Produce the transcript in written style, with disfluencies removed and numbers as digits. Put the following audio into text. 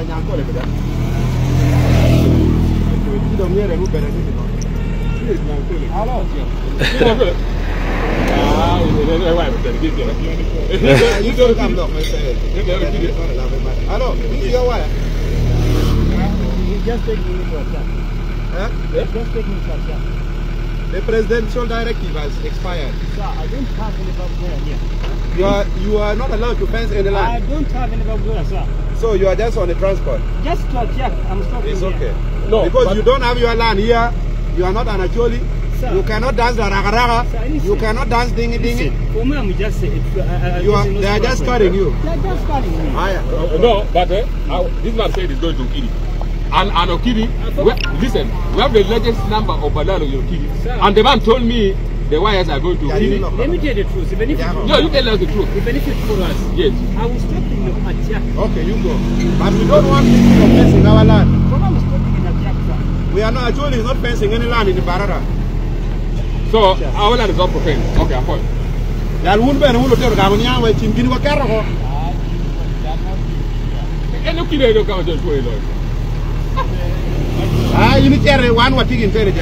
Acoli for that. You don't hear who better than you. Hello. You don't come down. Hello, this is your wife. Just take me to a chat. Huh? Just take me to a chat. The presidential directive has expired. Sir, I don't have any background here. You are not allowed to fence any land. I don't have any background, sir. So you are just on the transport? Just to check. I'm stopping. It's okay. No, because you don't have your land here. You are not an Acoli. Sir, you cannot dance the raga. You cannot dance dingy dingy. For me, I'm just saying. They are just carrying you. They are just carrying me. No, but this man said he's going to kill it. And Okiri, listen, we have the largest number of Balaalo in Okiri. And the man told me the wires are going to kill it. Let me tell you the truth. No, you tell us the truth. The benefit for us. Yes. I will stop in your attack. Okay, you go. But we don't want people to fence in our land. I'm stopping in attack, sir. We are not, Acoli is not fencing any land in the Barara. So, our land is not for fence. Okay, I'm fine. There won't be any one of them going to be in the carrier. And Okiri don't come to the toilet. You need to one what you can tell it.